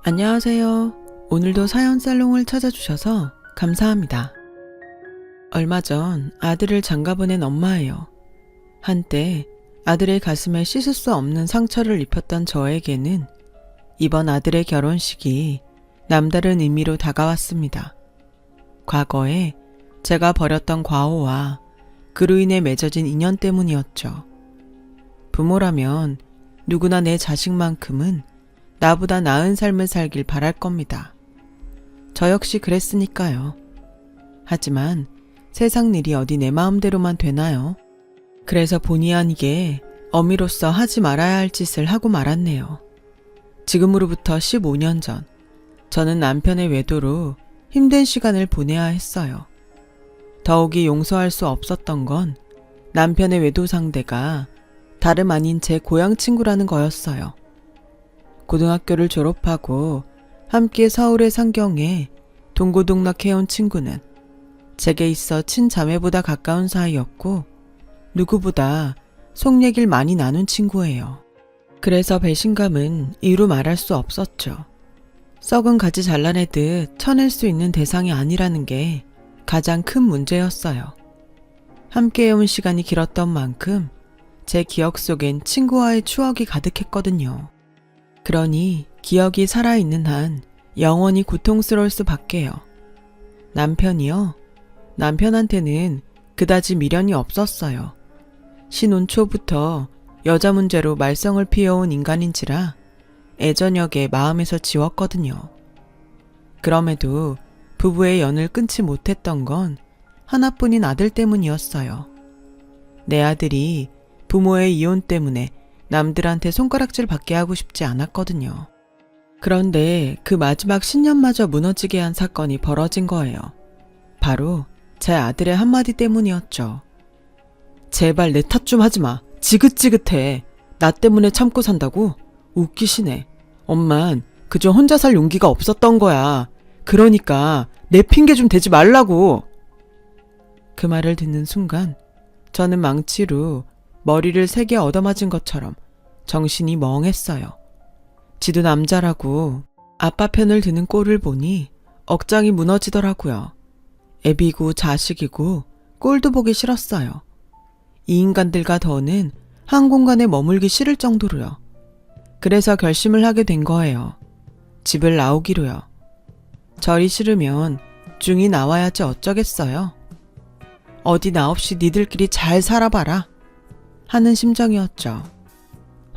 안녕하세요. 오늘도 사연 살롱을 찾아주셔서 감사합니다. 얼마 전 아들을 장가보낸 엄마예요. 한때 아들의 가슴에 씻을 수 없는 상처를 입혔던 저에게는 이번 아들의 결혼식이 남다른 의미로 다가왔습니다. 과거에 제가 벌였던 과오와 그로 인해 맺어진 인연 때문이었죠. 부모라면 누구나 내 자식만큼은 나보다 나은 삶을 살길 바랄 겁니다. 저 역시 그랬으니까요. 하지만 세상 일이 어디 내 마음대로만 되나요? 그래서 본의 아니게 어미로서 하지 말아야 할 짓을 하고 말았네요. 지금으로부터 15년 전, 저는 남편의 외도로 힘든 시간을 보내야 했어요. 더욱이 용서할 수 없었던 건 남편의 외도 상대가 다름 아닌 제 고향 친구라는 거였어요. 고등학교를 졸업하고 함께 서울의 상경에 동고동락해온 친구는 제게 있어 친자매보다 가까운 사이였고 누구보다 속 얘기를 많이 나눈 친구예요. 그래서 배신감은 이루 말할 수 없었죠. 썩은 가지 잘라내듯 쳐낼 수 있는 대상이 아니라는 게 가장 큰 문제였어요. 함께 해온 시간이 길었던 만큼 제 기억 속엔 친구와의 추억이 가득했거든요. 그러니 기억이 살아있는 한 영원히 고통스러울 수밖에요. 남편이요? 남편한테는 그다지 미련이 없었어요. 신혼 초부터 여자 문제로 말썽을 피워온 인간인지라 애저녁에 마음에서 지웠거든요. 그럼에도 부부의 연을 끊지 못했던 건 하나뿐인 아들 때문이었어요. 내 아들이 부모의 이혼 때문에 남들한테 손가락질 받게 하고 싶지 않았거든요. 그런데 그 마지막 신념마저 무너지게 한 사건이 벌어진 거예요. 바로 제 아들의 한마디 때문이었죠. 제발 내 탓 좀 하지 마. 지긋지긋해. 나 때문에 참고 산다고? 웃기시네. 엄만 그저 혼자 살 용기가 없었던 거야. 그러니까 내 핑계 좀 대지 말라고. 그 말을 듣는 순간 저는 망치로 머리를 3개 얻어맞은 것처럼 정신이 멍했어요. 지도 남자라고 아빠 편을 드는 꼴을 보니 억장이 무너지더라고요. 애비고 자식이고 꼴도 보기 싫었어요. 이 인간들과 더는 한 공간에 머물기 싫을 정도로요. 그래서 결심을 하게 된 거예요. 집을 나오기로요. 저리 싫으면 중이 나와야지 어쩌겠어요. 어디 나 없이 니들끼리 잘 살아봐라 하는 심정이었죠.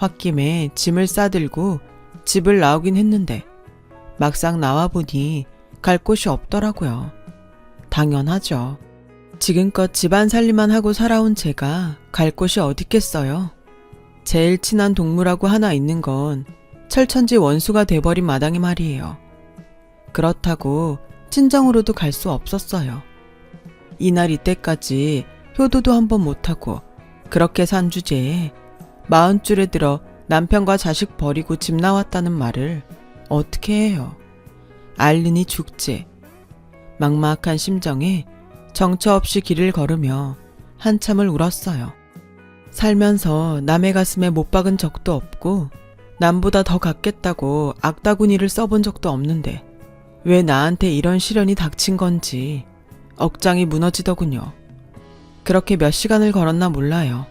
홧김에 짐을 싸들고 집을 나오긴 했는데 막상 나와보니 갈 곳이 없더라고요. 당연하죠. 지금껏 집안 살림만 하고 살아온 제가 갈 곳이 어딨겠어요. 제일 친한 동물하고 하나 있는 건 철천지 원수가 돼버린 마당에 말이에요. 그렇다고 친정으로도 갈 수 없었어요. 이날 이때까지 효도도 한번 못하고 그렇게 산 주제에 40줄에 들어 남편과 자식 버리고 집 나왔다는 말을 어떻게 해요? 알르니 죽지. 막막한 심정에 정처 없이 길을 걸으며 한참을 울었어요. 살면서 남의 가슴에 못 박은 적도 없고 남보다 더 갖겠다고 악다구니를 써본 적도 없는데 왜 나한테 이런 시련이 닥친 건지 억장이 무너지더군요. 그렇게 몇 시간을 걸었나 몰라요.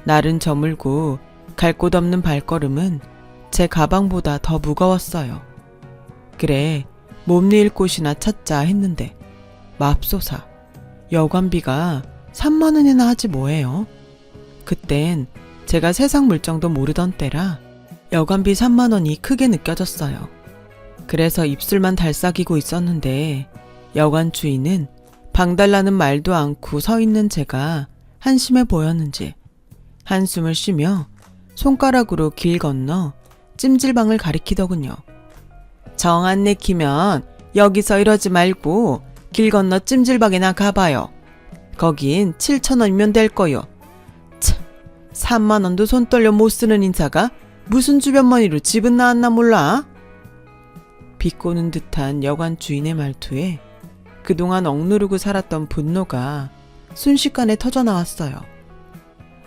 날은 저물고 갈 곳 없는 발걸음은 제 가방보다 더 무거웠어요. 그래, 몸내일 곳이나 찾자 했는데 맙소사, 여관비가 3만 원이나 하지 뭐예요. 그땐 제가 세상 물정도 모르던 때라 여관비 3만 원이 크게 느껴졌어요. 그래서 입술만 달싹이고 있었는데 여관 주인은 방 달라는 말도 않고 서 있는 제가 한심해 보였는지 한숨을 쉬며 손가락으로 길 건너 찜질방을 가리키더군요. 정 안 내키면 여기서 이러지 말고 길 건너 찜질방이나 가봐요. 거긴 7,000원이면 될 거요. 참, 3만 원도 손 떨려 못 쓰는 인사가 무슨 주변머니로 집은 나왔나 몰라? 비꼬는 듯한 여관 주인의 말투에 그동안 억누르고 살았던 분노가 순식간에 터져나왔어요.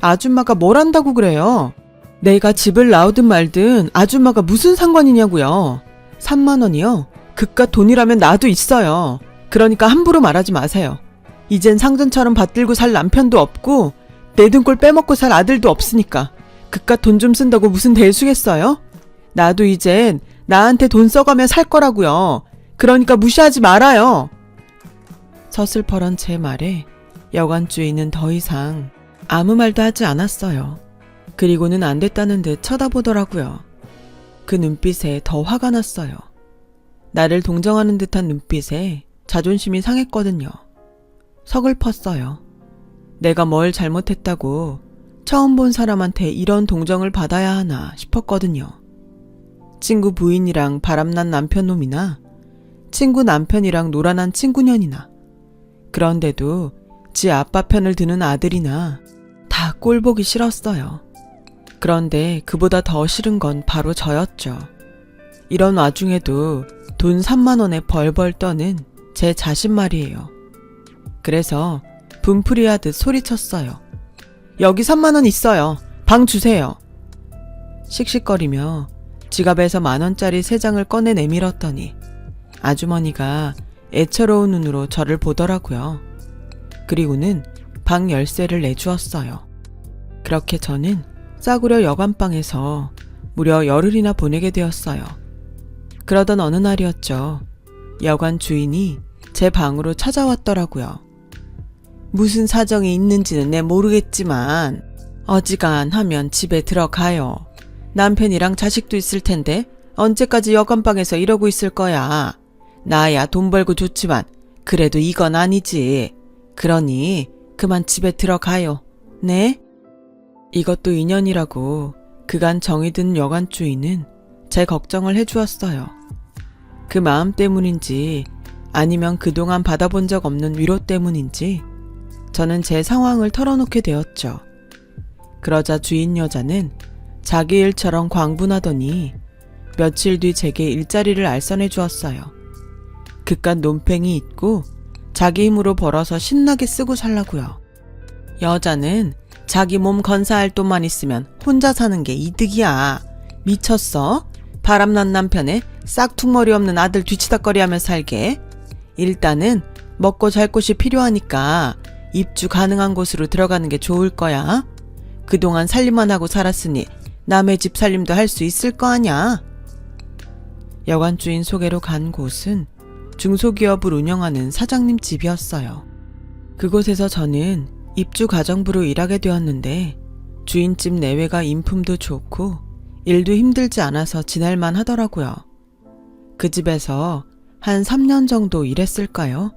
아줌마가 뭘 한다고 그래요? 내가 집을 나오든 말든 아줌마가 무슨 상관이냐고요. 3만 원이요? 그깟 돈이라면 나도 있어요. 그러니까 함부로 말하지 마세요. 이젠 상전처럼 받들고 살 남편도 없고 내 등골 빼먹고 살 아들도 없으니까 그깟 돈 좀 쓴다고 무슨 대수겠어요? 나도 이젠 나한테 돈 써가며 살 거라고요. 그러니까 무시하지 말아요. 서슬퍼런 제 말에 여관 주인은 더 이상 아무 말도 하지 않았어요. 그리고는 안 됐다는 듯 쳐다보더라고요. 그 눈빛에 더 화가 났어요. 나를 동정하는 듯한 눈빛에 자존심이 상했거든요. 서글펐어요. 내가 뭘 잘못했다고 처음 본 사람한테 이런 동정을 받아야 하나 싶었거든요. 친구 부인이랑 바람난 남편놈이나 친구 남편이랑 노란한 친구년이나 그런데도 지 아빠 편을 드는 아들이나 다 꼴보기 싫었어요. 그런데 그보다 더 싫은 건 바로 저였죠. 이런 와중에도 돈 3만 원에 벌벌 떠는 제 자신 말이에요. 그래서 분풀이하듯 소리쳤어요. 여기 3만 원 있어요. 방 주세요. 씩씩거리며 지갑에서 10,000원짜리 3장을 꺼내 내밀었더니 아주머니가 애처로운 눈으로 저를 보더라고요. 그리고는 방 열쇠를 내주었어요. 그렇게 저는 싸구려 여관방에서 무려 열흘이나 보내게 되었어요. 그러던 어느 날이었죠. 여관 주인이 제 방으로 찾아왔더라고요. 무슨 사정이 있는지는 내 모르겠지만 어지간하면 집에 들어가요. 남편이랑 자식도 있을 텐데 언제까지 여관방에서 이러고 있을 거야. 나야 돈 벌고 좋지만 그래도 이건 아니지. 그러니 그만 집에 들어가요. 네? 이것도 인연이라고 그간 정이 든 여관 주인은 제 걱정을 해주었어요. 그 마음 때문인지 아니면 그동안 받아본 적 없는 위로 때문인지 저는 제 상황을 털어놓게 되었죠. 그러자 주인 여자는 자기 일처럼 광분하더니 며칠 뒤 제게 일자리를 알선해 주었어요. 그깟 논팽이 있고 자기 힘으로 벌어서 신나게 쓰고 살라고요. 여자는 자기 몸 건사할 돈만 있으면 혼자 사는 게 이득이야. 미쳤어? 바람난 남편에 싹퉁머리 없는 아들 뒤치다꺼리하며 살게. 일단은 먹고 잘 곳이 필요하니까 입주 가능한 곳으로 들어가는 게 좋을 거야. 그동안 살림만 하고 살았으니 남의 집 살림도 할 수 있을 거 아냐. 여관 주인 소개로 간 곳은 중소기업을 운영하는 사장님 집이었어요. 그곳에서 저는 입주 가정부로 일하게 되었는데 주인집 내외가 인품도 좋고 일도 힘들지 않아서 지낼만 하더라고요. 그 집에서 한 3년 정도 일했을까요?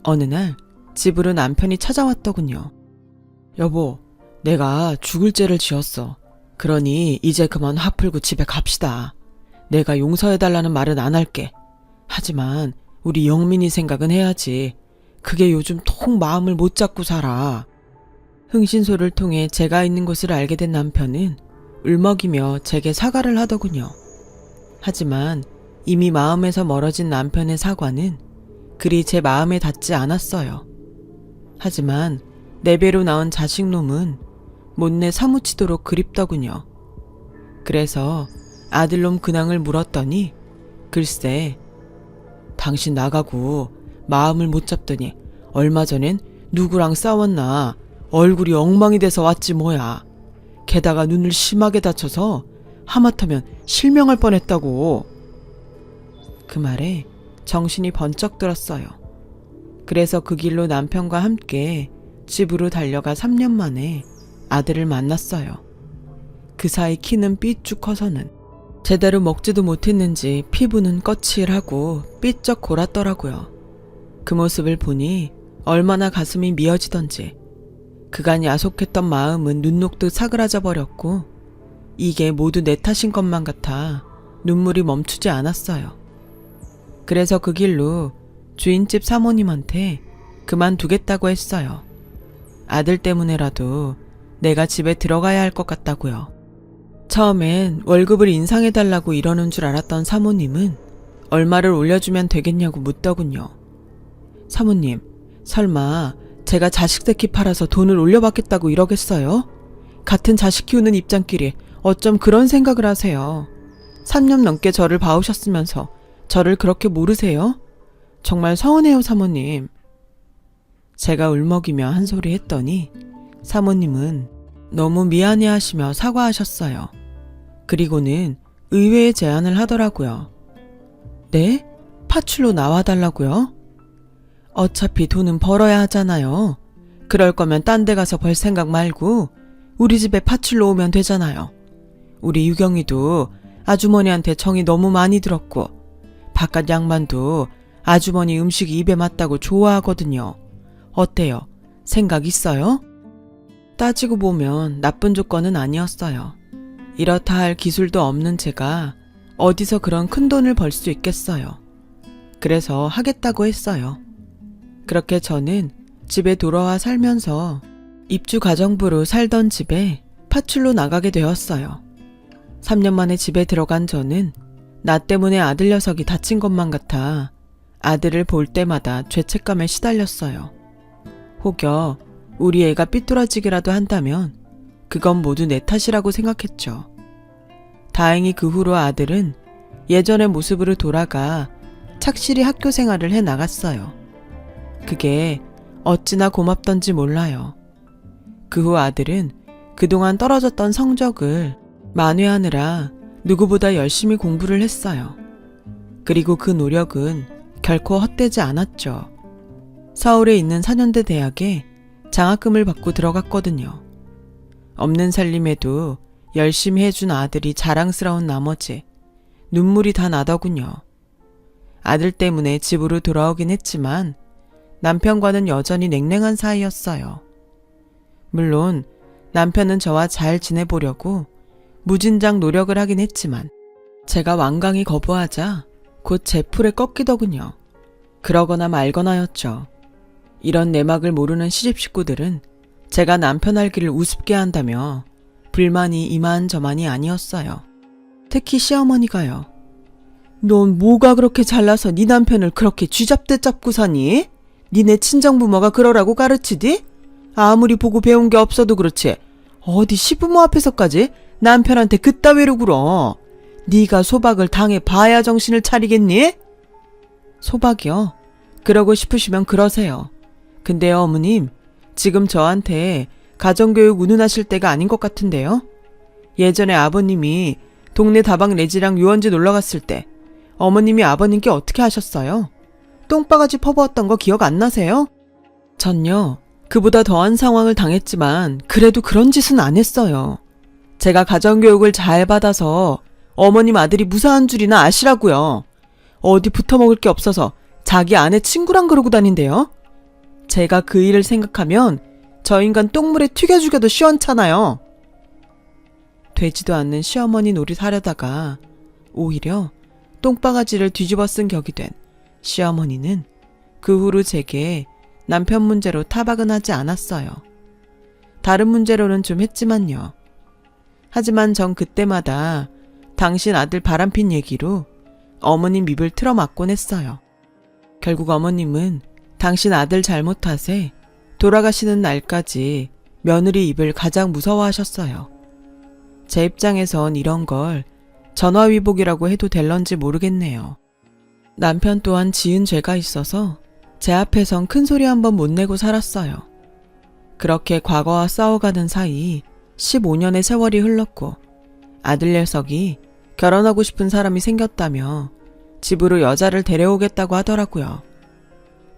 어느 날 집으로 남편이 찾아왔더군요. 여보, 내가 죽을 죄를 지었어. 그러니 이제 그만 화 풀고 집에 갑시다. 내가 용서해달라는 말은 안 할게. 하지만 우리 영민이 생각은 해야지. 그게 요즘 통 마음을 못 잡고 살아. 흥신소를 통해 제가 있는 곳을 알게 된 남편은 울먹이며 제게 사과를 하더군요. 하지만 이미 마음에서 멀어진 남편의 사과는 그리 제 마음에 닿지 않았어요. 하지만 내 배로 나온 자식놈은 못내 사무치도록 그립더군요. 그래서 아들놈 근황을 물었더니 글쎄, 당신 나가고 마음을 못 잡더니 얼마 전엔 누구랑 싸웠나 얼굴이 엉망이 돼서 왔지 뭐야. 게다가 눈을 심하게 다쳐서 하마터면 실명할 뻔했다고. 그 말에 정신이 번쩍 들었어요. 그래서 그 길로 남편과 함께 집으로 달려가 3년 만에 아들을 만났어요. 그 사이 키는 삐쭉 커서는 제대로 먹지도 못했는지 피부는 거칠하고 삐쩍 골았더라고요. 그 모습을 보니 얼마나 가슴이 미어지던지 그간 야속했던 마음은 눈 녹듯 사그라져 버렸고 이게 모두 내 탓인 것만 같아 눈물이 멈추지 않았어요. 그래서 그 길로 주인집 사모님한테 그만두겠다고 했어요. 아들 때문에라도 내가 집에 들어가야 할 것 같다고요. 처음엔 월급을 인상해달라고 이러는 줄 알았던 사모님은 얼마를 올려주면 되겠냐고 묻더군요. 사모님, 설마 제가 자식 새끼 팔아서 돈을 올려받겠다고 이러겠어요? 같은 자식 키우는 입장끼리 어쩜 그런 생각을 하세요. 3년 넘게 저를 봐오셨으면서 저를 그렇게 모르세요? 정말 서운해요, 사모님. 제가 울먹이며 한 소리 했더니 사모님은 너무 미안해하시며 사과하셨어요. 그리고는 의외의 제안을 하더라고요. 네? 파출로 나와달라고요? 어차피 돈은 벌어야 하잖아요. 그럴 거면 딴 데 가서 벌 생각 말고 우리 집에 파출로 오면 되잖아요. 우리 유경이도 아주머니한테 정이 너무 많이 들었고 바깥 양반도 아주머니 음식이 입에 맞다고 좋아하거든요. 어때요? 생각 있어요? 따지고 보면 나쁜 조건은 아니었어요. 이렇다 할 기술도 없는 제가 어디서 그런 큰 돈을 벌 수 있겠어요. 그래서 하겠다고 했어요. 그렇게 저는 집에 돌아와 살면서 입주 가정부로 살던 집에 파출로 나가게 되었어요. 3년 만에 집에 들어간 저는 나 때문에 아들 녀석이 다친 것만 같아 아들을 볼 때마다 죄책감에 시달렸어요. 혹여 우리 애가 삐뚤어지기라도 한다면 그건 모두 내 탓이라고 생각했죠. 다행히 그 후로 아들은 예전의 모습으로 돌아가 착실히 학교 생활을 해 나갔어요. 그게 어찌나 고맙던지 몰라요. 그 후 아들은 그동안 떨어졌던 성적을 만회하느라 누구보다 열심히 공부를 했어요. 그리고 그 노력은 결코 헛되지 않았죠. 서울에 있는 4년대 대학에 장학금을 받고 들어갔거든요. 없는 살림에도 열심히 해준 아들이 자랑스러운 나머지 눈물이 다 나더군요. 아들 때문에 집으로 돌아오긴 했지만 남편과는 여전히 냉랭한 사이였어요. 물론 남편은 저와 잘 지내보려고 무진장 노력을 하긴 했지만 제가 완강히 거부하자 곧 제 풀에 꺾이더군요. 그러거나 말거나였죠. 이런 내막을 모르는 시집 식구들은 제가 남편 알기를 우습게 한다며 불만이 이만저만이 아니었어요. 특히 시어머니가요. 넌 뭐가 그렇게 잘나서 네 남편을 그렇게 쥐잡듯 잡고 사니? 니네 친정부모가 그러라고 가르치디? 아무리 보고 배운 게 없어도 그렇지 어디 시부모 앞에서까지 남편한테 그따위로 굴어. 네가 소박을 당해봐야 정신을 차리겠니? 소박이요? 그러고 싶으시면 그러세요. 근데 어머님, 지금 저한테 가정교육 운운하실 때가 아닌 것 같은데요? 예전에 아버님이 동네 다방 레지랑 유원지 놀러갔을 때 어머님이 아버님께 어떻게 하셨어요? 똥바가지 퍼부었던 거 기억 안 나세요? 전요, 그보다 더한 상황을 당했지만 그래도 그런 짓은 안 했어요. 제가 가정교육을 잘 받아서 어머님 아들이 무사한 줄이나 아시라고요. 어디 붙어먹을 게 없어서 자기 아내 친구랑 그러고 다닌대요. 제가 그 일을 생각하면 저 인간 똥물에 튀겨 죽여도 시원찮아요. 되지도 않는 시어머니 노릇하려다가 오히려 똥바가지를 뒤집어 쓴 격이 된 시어머니는 그 후로 제게 남편 문제로 타박은 하지 않았어요. 다른 문제로는 좀 했지만요. 하지만 전 그때마다 당신 아들 바람핀 얘기로 어머님 입을 틀어막곤 했어요. 결국 어머님은 당신 아들 잘못 탓에 돌아가시는 날까지 며느리 입을 가장 무서워하셨어요. 제 입장에선 이런 걸 전화위복이라고 해도 될런지 모르겠네요. 남편 또한 지은 죄가 있어서 제 앞에선 큰 소리 한번 못 내고 살았어요. 그렇게 과거와 싸워가는 사이 15년의 세월이 흘렀고 아들 녀석이 결혼하고 싶은 사람이 생겼다며 집으로 여자를 데려오겠다고 하더라고요.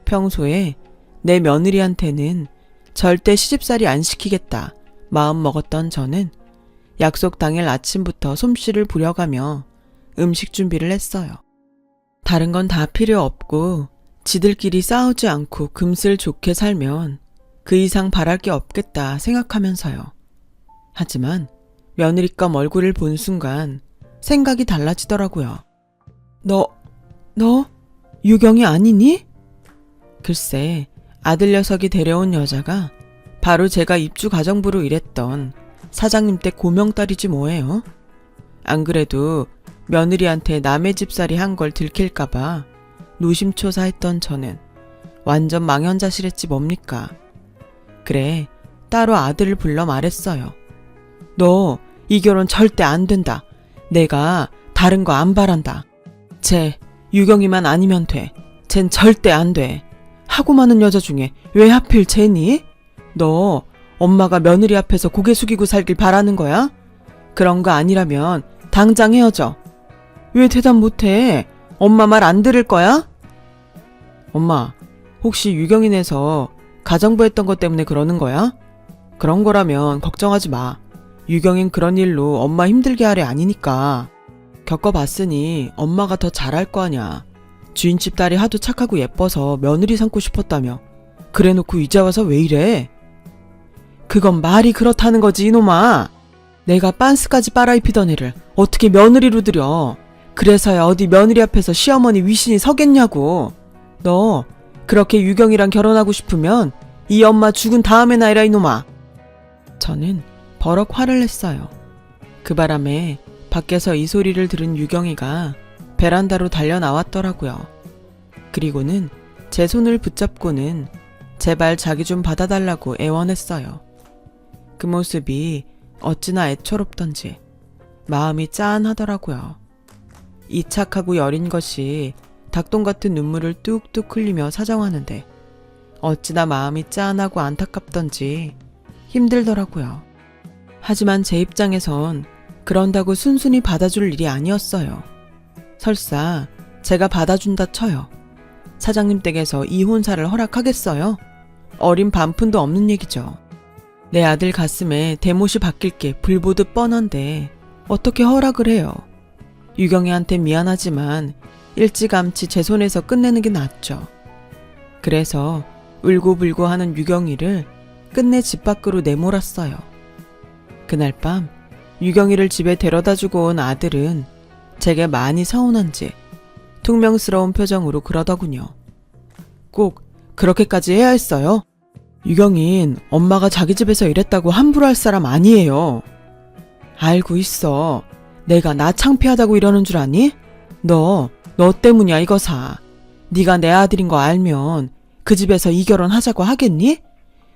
평소에 내 며느리한테는 절대 시집살이 안 시키겠다 마음 먹었던 저는 약속 당일 아침부터 솜씨를 부려가며 음식 준비를 했어요. 다른 건 다 필요 없고 지들끼리 싸우지 않고 금슬 좋게 살면 그 이상 바랄 게 없겠다 생각하면서요. 하지만 며느리감 얼굴을 본 순간 생각이 달라지더라고요. 너 유경이 아니니? 글쎄, 아들 녀석이 데려온 여자가 바로 제가 입주 가정부로 일했던 사장님 댁 고명딸이지 뭐예요. 안 그래도 며느리한테 남의 집살이 한 걸 들킬까봐 노심초사했던 저는 완전 망연자실했지 뭡니까. 그래, 따로 아들을 불러 말했어요. 너 이 결혼 절대 안 된다. 내가 다른 거 안 바란다. 유경이만 아니면 돼. 쟨 절대 안 돼. 하고 많은 여자 중에 왜 하필 쟤니? 너 엄마가 며느리 앞에서 고개 숙이고 살길 바라는 거야? 그런 거 아니라면 당장 헤어져. 왜 대답 못해? 엄마 말 안 들을 거야? 엄마, 혹시 유경이네서 가정부 했던 것 때문에 그러는 거야? 그런 거라면 걱정하지 마. 유경인 그런 일로 엄마 힘들게 하래 아니니까. 겪어봤으니 엄마가 더 잘할 거 아냐. 주인집 딸이 하도 착하고 예뻐서 며느리 삼고 싶었다며. 그래놓고 이제 와서 왜 이래? 그건 말이 그렇다는 거지 이놈아. 내가 빤스까지 빨아 입히던 애를 어떻게 며느리로 들여. 그래서야 어디 며느리 앞에서 시어머니 위신이 서겠냐고. 너 그렇게 유경이랑 결혼하고 싶으면 이 엄마 죽은 다음에나 해라 이놈아. 저는 버럭 화를 냈어요. 그 바람에 밖에서 이 소리를 들은 유경이가 베란다로 달려 나왔더라고요. 그리고는 제 손을 붙잡고는 제발 자기 좀 받아달라고 애원했어요. 그 모습이 어찌나 애처롭던지 마음이 짠하더라고요. 이 착하고 여린 것이 닭똥 같은 눈물을 뚝뚝 흘리며 사정하는데 어찌나 마음이 짠하고 안타깝던지 힘들더라고요. 하지만 제 입장에선 그런다고 순순히 받아줄 일이 아니었어요. 설사 제가 받아준다 쳐요. 사장님 댁에서 이혼사를 허락하겠어요? 어린 반푼도 없는 얘기죠. 내 아들 가슴에 대못이 박힐 게 불보듯 뻔한데 어떻게 허락을 해요? 유경이한테 미안하지만 일찌감치 제 손에서 끝내는 게 낫죠. 그래서 울고불고 하는 유경이를 끝내 집 밖으로 내몰았어요. 그날 밤 유경이를 집에 데려다주고 온 아들은 제게 많이 서운한지 퉁명스러운 표정으로 그러더군요. 꼭 그렇게까지 해야 했어요? 유경인 엄마가 자기 집에서 일했다고 함부로 할 사람 아니에요. 알고 있어. 내가 나 창피하다고 이러는 줄 아니? 너 때문이야 이거사. 네가 내 아들인 거 알면 그 집에서 이 결혼 하자고 하겠니?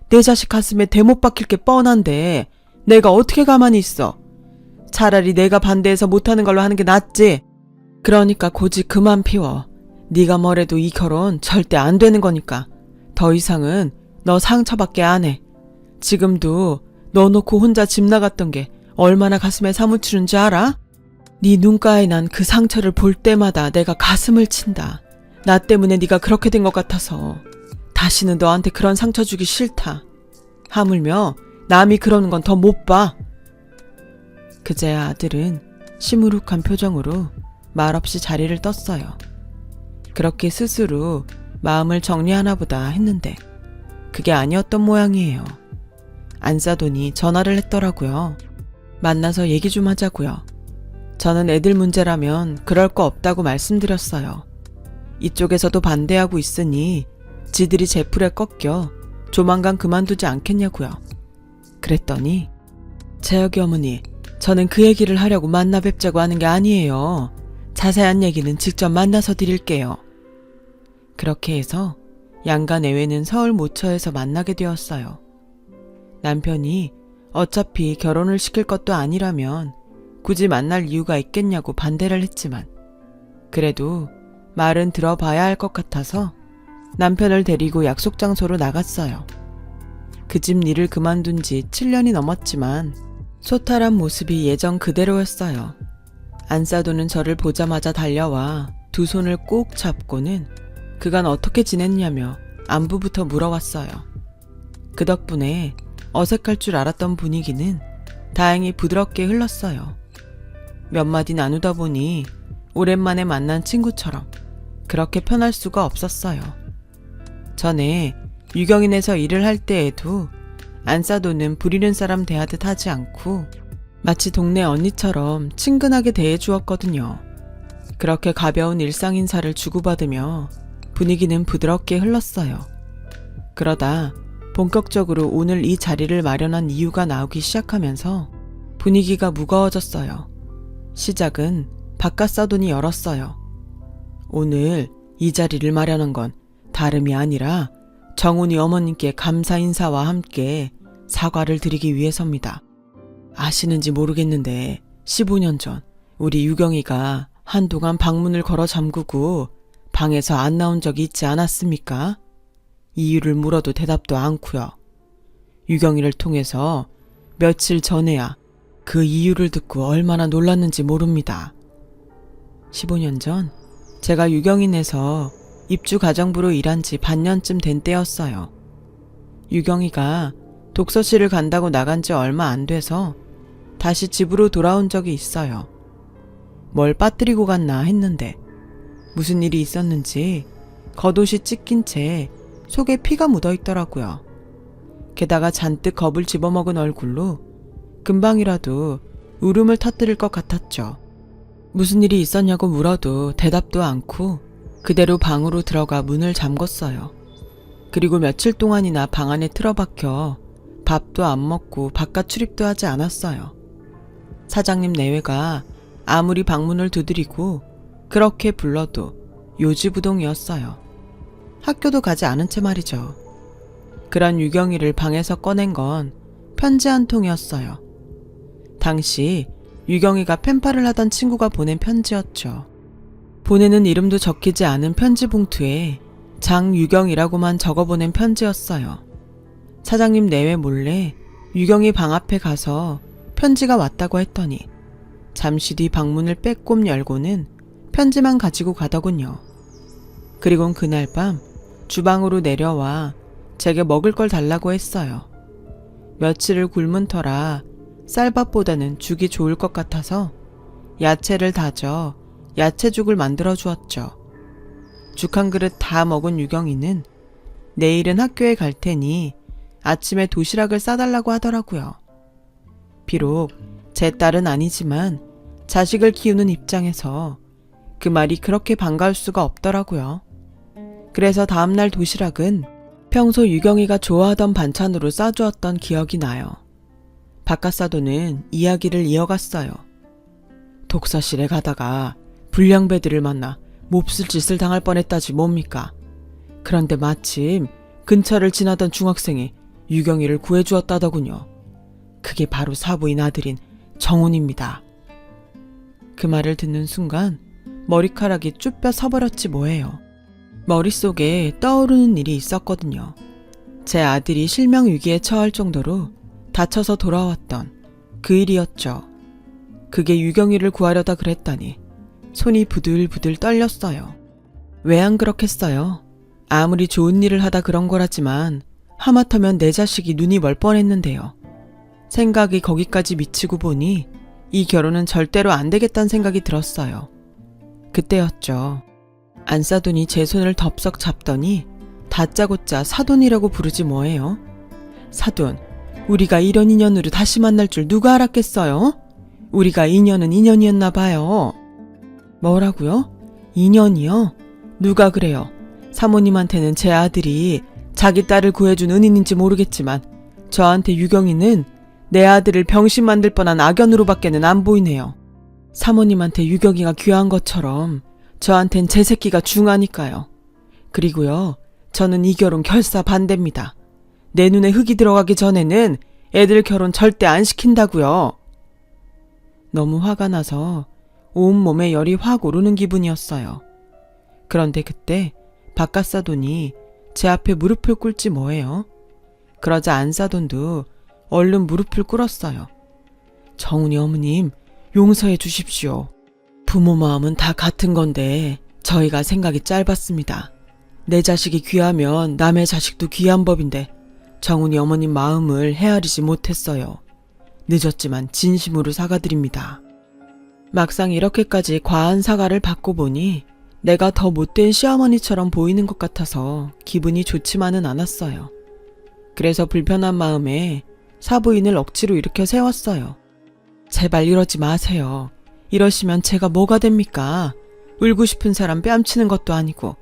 내 자식 가슴에 대못 박힐 게 뻔한데 내가 어떻게 가만히 있어. 차라리 내가 반대해서 못하는 걸로 하는 게 낫지. 그러니까 고집 그만 피워. 네가 뭐래도 이 결혼 절대 안 되는 거니까. 더 이상은 너 상처밖에 안 해. 지금도 너 놓고 혼자 집 나갔던 게 얼마나 가슴에 사무치는지 알아? 네 눈가에 난 그 상처를 볼 때마다 내가 가슴을 친다. 나 때문에 네가 그렇게 된 것 같아서. 다시는 너한테 그런 상처 주기 싫다. 하물며 남이 그러는 건 더 못 봐. 그제야 아들은 시무룩한 표정으로 말없이 자리를 떴어요. 그렇게 스스로 마음을 정리하나 보다 했는데 그게 아니었던 모양이에요. 안싸돈이 전화를 했더라고요. 만나서 얘기 좀 하자고요. 저는 애들 문제라면 그럴 거 없다고 말씀드렸어요. 이쪽에서도 반대하고 있으니 지들이 제 풀에 꺾여 조만간 그만두지 않겠냐고요. 그랬더니 재혁이 어머니, 저는 그 얘기를 하려고 만나 뵙자고 하는 게 아니에요. 자세한 얘기는 직접 만나서 드릴게요. 그렇게 해서 양가 내외는 서울 모처에서 만나게 되었어요. 남편이 어차피 결혼을 시킬 것도 아니라면 굳이 만날 이유가 있겠냐고 반대를 했지만 그래도 말은 들어봐야 할 것 같아서 남편을 데리고 약속 장소로 나갔어요. 그 집 일을 그만둔 지 7년이 넘었지만 소탈한 모습이 예전 그대로였어요. 안싸도는 저를 보자마자 달려와 두 손을 꼭 잡고는 그간 어떻게 지냈냐며 안부부터 물어왔어요. 그 덕분에 어색할 줄 알았던 분위기는 다행히 부드럽게 흘렀어요. 몇 마디 나누다 보니 오랜만에 만난 친구처럼 그렇게 편할 수가 없었어요. 전에 유경인에서 일을 할 때에도 안싸도는 부리는 사람 대하듯 하지 않고 마치 동네 언니처럼 친근하게 대해주었거든요. 그렇게 가벼운 일상 인사를 주고받으며 분위기는 부드럽게 흘렀어요. 그러다 본격적으로 오늘 이 자리를 마련한 이유가 나오기 시작하면서 분위기가 무거워졌어요. 시작은 바깥사돈이 열었어요. 오늘 이 자리를 마련한 건 다름이 아니라 정훈이 어머님께 감사 인사와 함께 사과를 드리기 위해서입니다. 아시는지 모르겠는데 15년 전 우리 유경이가 한동안 방문을 걸어 잠그고 방에서 안 나온 적이 있지 않았습니까? 이유를 물어도 대답도 않고요. 유경이를 통해서 며칠 전에야 그 이유를 듣고 얼마나 놀랐는지 모릅니다. 15년 전 제가 유경인에서 입주가정부로 일한 지 반년쯤 된 때였어요. 유경이가 독서실을 간다고 나간 지 얼마 안 돼서 다시 집으로 돌아온 적이 있어요. 뭘 빠뜨리고 갔나 했는데 무슨 일이 있었는지 겉옷이 찢긴 채 속에 피가 묻어 있더라고요. 게다가 잔뜩 겁을 집어먹은 얼굴로 금방이라도 울음을 터뜨릴 것 같았죠. 무슨 일이 있었냐고 물어도 대답도 않고 그대로 방으로 들어가 문을 잠궜어요. 그리고 며칠 동안이나 방 안에 틀어박혀 밥도 안 먹고 바깥 출입도 하지 않았어요. 사장님 내외가 아무리 방문을 두드리고 그렇게 불러도 요지부동이었어요. 학교도 가지 않은 채 말이죠. 그런 유경이를 방에서 꺼낸 건 편지 한 통이었어요. 당시 유경이가 펜팔을 하던 친구가 보낸 편지였죠. 보내는 이름도 적히지 않은 편지 봉투에 장유경이라고만 적어보낸 편지였어요. 사장님 내외 몰래 유경이 방 앞에 가서 편지가 왔다고 했더니 잠시 뒤 방문을 빼꼼 열고는 편지만 가지고 가더군요. 그리곤 그날 밤 주방으로 내려와 제게 먹을 걸 달라고 했어요. 며칠을 굶은 터라 쌀밥보다는 죽이 좋을 것 같아서 야채를 다져 야채죽을 만들어 주었죠. 죽 한 그릇 다 먹은 유경이는 내일은 학교에 갈 테니 아침에 도시락을 싸달라고 하더라고요. 비록 제 딸은 아니지만 자식을 키우는 입장에서 그 말이 그렇게 반가울 수가 없더라고요. 그래서 다음날 도시락은 평소 유경이가 좋아하던 반찬으로 싸주었던 기억이 나요. 바깥사도는 이야기를 이어갔어요. 독서실에 가다가 불량배들을 만나 몹쓸 짓을 당할 뻔했다지 뭡니까? 그런데 마침 근처를 지나던 중학생이 유경이를 구해주었다더군요. 그게 바로 사부인 아들인 정훈입니다. 그 말을 듣는 순간 머리카락이 쭈뼛 서버렸지 뭐예요. 머릿속에 떠오르는 일이 있었거든요. 제 아들이 실명위기에 처할 정도로 다쳐서 돌아왔던 그 일이었죠. 그게 유경이를 구하려다 그랬다니 손이 부들부들 떨렸어요. 왜 안 그렇겠어요? 아무리 좋은 일을 하다 그런 거라지만 하마터면 내 자식이 눈이 멀 뻔했는데요. 생각이 거기까지 미치고 보니 이 결혼은 절대로 안 되겠다는 생각이 들었어요. 그때였죠. 안사돈이 제 손을 덥석 잡더니 다짜고짜 사돈이라고 부르지 뭐예요. 사돈, 우리가 이런 인연으로 다시 만날 줄 누가 알았겠어요? 우리가 인연은 인연이었나 봐요. 뭐라고요? 인연이요? 누가 그래요? 사모님한테는 제 아들이 자기 딸을 구해준 은인인지 모르겠지만 저한테 유경이는 내 아들을 병신 만들 뻔한 악연으로밖에는 안 보이네요. 사모님한테 유경이가 귀한 것처럼 저한텐 제 새끼가 중하니까요. 그리고요, 저는 이 결혼 결사 반대입니다. 내 눈에 흙이 들어가기 전에는 애들 결혼 절대 안 시킨다고요. 너무 화가 나서 온몸에 열이 확 오르는 기분이었어요. 그런데 그때 바깥사돈이 제 앞에 무릎을 꿇지 뭐예요. 그러자 안사돈도 얼른 무릎을 꿇었어요. 정훈이 어머님, 용서해 주십시오. 부모 마음은 다 같은 건데 저희가 생각이 짧았습니다. 내 자식이 귀하면 남의 자식도 귀한 법인데 정훈이 어머님 마음을 헤아리지 못했어요. 늦었지만 진심으로 사과드립니다. 막상 이렇게까지 과한 사과를 받고 보니 내가 더 못된 시어머니처럼 보이는 것 같아서 기분이 좋지만은 않았어요. 그래서 불편한 마음에 사부인을 억지로 일으켜 세웠어요. 제발 이러지 마세요. 이러시면 제가 뭐가 됩니까? 울고 싶은 사람 뺨치는 것도 아니고.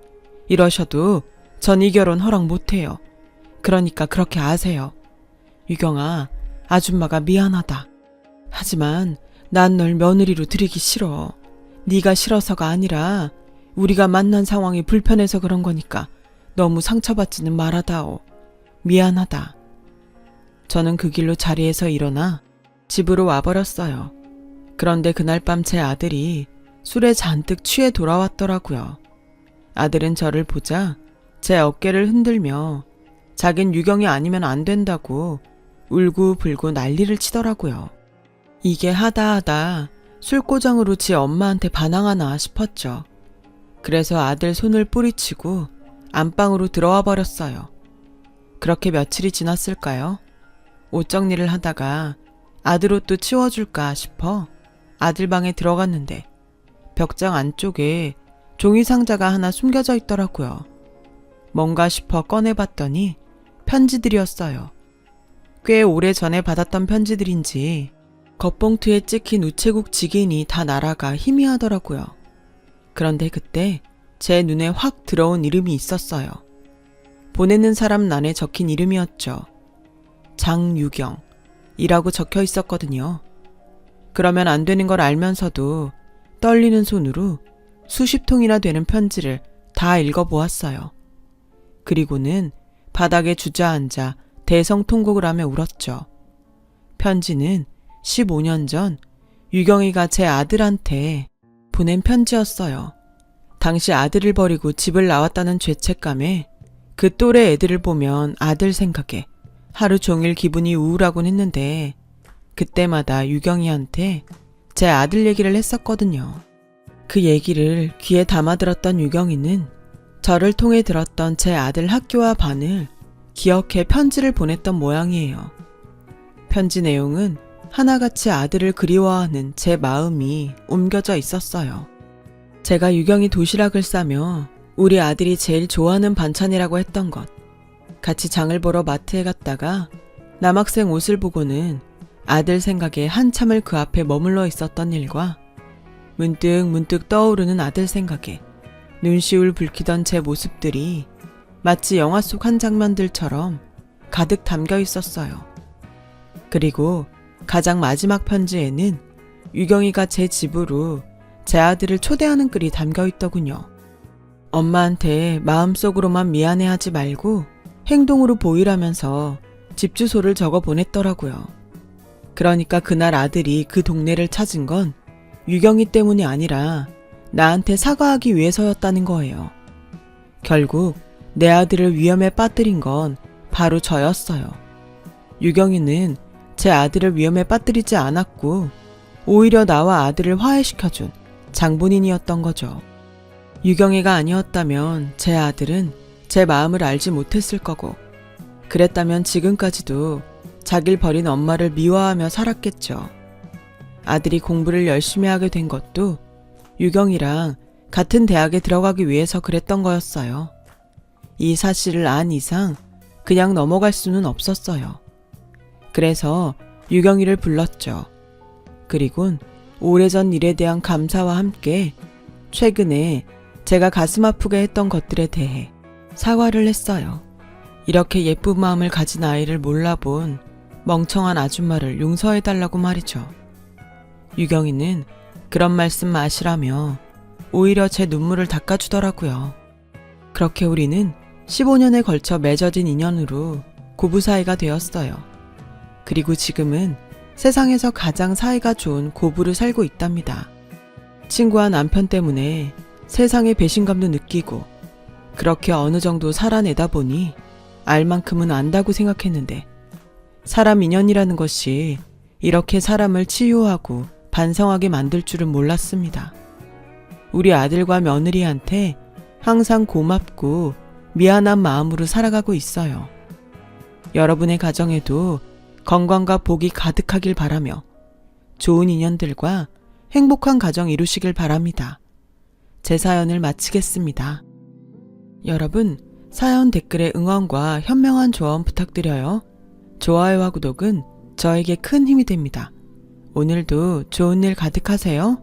이러셔도 전 이 결혼 허락 못해요. 그러니까 그렇게 아세요. 유경아, 아줌마가 미안하다. 하지만 난 널 며느리로 들이기 싫어. 네가 싫어서가 아니라 우리가 만난 상황이 불편해서 그런 거니까 너무 상처받지는 말아다오. 미안하다. 저는 그 길로 자리에서 일어나 집으로 와버렸어요. 그런데 그날 밤 제 아들이 술에 잔뜩 취해 돌아왔더라고요. 아들은 저를 보자 제 어깨를 흔들며 자긴 유경이 아니면 안 된다고 울고불고 난리를 치더라고요. 이게 하다 술고장으로 지 엄마한테 반항하나 싶었죠. 그래서 아들 손을 뿌리치고 안방으로 들어와 버렸어요. 그렇게 며칠이 지났을까요? 옷 정리를 하다가 아들 옷도 치워줄까 싶어 아들 방에 들어갔는데 벽장 안쪽에 종이 상자가 하나 숨겨져 있더라고요. 뭔가 싶어 꺼내봤더니 편지들이었어요. 꽤 오래전에 받았던 편지들인지 겉봉투에 찍힌 우체국 직인이 다 날아가 희미하더라고요. 그런데 그때 제 눈에 확 들어온 이름이 있었어요. 보내는 사람 란에 적힌 이름이었죠. 장유경이라고 적혀 있었거든요. 그러면 안 되는 걸 알면서도 떨리는 손으로 수십 통이나 되는 편지를 다 읽어보았어요. 그리고는 바닥에 주저앉아 대성통곡을 하며 울었죠. 편지는 15년 전 유경이가 제 아들한테 보낸 편지였어요. 당시 아들을 버리고 집을 나왔다는 죄책감에 그 또래 애들을 보면 아들 생각에 하루 종일 기분이 우울하곤 했는데 그때마다 유경이한테 제 아들 얘기를 했었거든요. 그 얘기를 귀에 담아들었던 유경이는 저를 통해 들었던 제 아들 학교와 반을 기억해 편지를 보냈던 모양이에요. 편지 내용은 하나같이 아들을 그리워하는 제 마음이 옮겨져 있었어요. 제가 유경이 도시락을 싸며 우리 아들이 제일 좋아하는 반찬이라고 했던 것, 같이 장을 보러 마트에 갔다가 남학생 옷을 보고는 아들 생각에 한참을 그 앞에 머물러 있었던 일과 문득 떠오르는 아들 생각에 눈시울 붉히던 제 모습들이 마치 영화 속 한 장면들처럼 가득 담겨 있었어요. 그리고 가장 마지막 편지에는 유경이가 제 집으로 제 아들을 초대하는 글이 담겨 있더군요. 엄마한테 마음속으로만 미안해하지 말고 행동으로 보이라면서 집 주소를 적어 보냈더라고요. 그러니까 그날 아들이 그 동네를 찾은 건 유경이 때문이 아니라 나한테 사과하기 위해서였다는 거예요. 결국 내 아들을 위험에 빠뜨린 건 바로 저였어요. 유경이는 제 아들을 위험에 빠뜨리지 않았고 오히려 나와 아들을 화해시켜준 장본인이었던 거죠. 유경이가 아니었다면 제 아들은 제 마음을 알지 못했을 거고 그랬다면 지금까지도 자기를 버린 엄마를 미워하며 살았겠죠. 아들이 공부를 열심히 하게 된 것도 유경이랑 같은 대학에 들어가기 위해서 그랬던 거였어요. 이 사실을 안 이상 그냥 넘어갈 수는 없었어요. 그래서 유경이를 불렀죠. 그리곤 오래전 일에 대한 감사와 함께 최근에 제가 가슴 아프게 했던 것들에 대해 사과를 했어요. 이렇게 예쁜 마음을 가진 아이를 몰라본 멍청한 아줌마를 용서해달라고 말이죠. 유경이는 그런 말씀 마시라며 오히려 제 눈물을 닦아주더라고요. 그렇게 우리는 15년에 걸쳐 맺어진 인연으로 고부 사이가 되었어요. 그리고 지금은 세상에서 가장 사이가 좋은 고부를 살고 있답니다. 친구와 남편 때문에 세상의 배신감도 느끼고 그렇게 어느 정도 살아내다 보니 알 만큼은 안다고 생각했는데 사람 인연이라는 것이 이렇게 사람을 치유하고 반성하게 만들 줄은 몰랐습니다. 우리 아들과 며느리한테 항상 고맙고 미안한 마음으로 살아가고 있어요. 여러분의 가정에도 건강과 복이 가득하길 바라며 좋은 인연들과 행복한 가정 이루시길 바랍니다. 제 사연을 마치겠습니다. 여러분, 사연 댓글에 응원과 현명한 조언 부탁드려요. 좋아요와 구독은 저에게 큰 힘이 됩니다. 오늘도 좋은 일 가득하세요.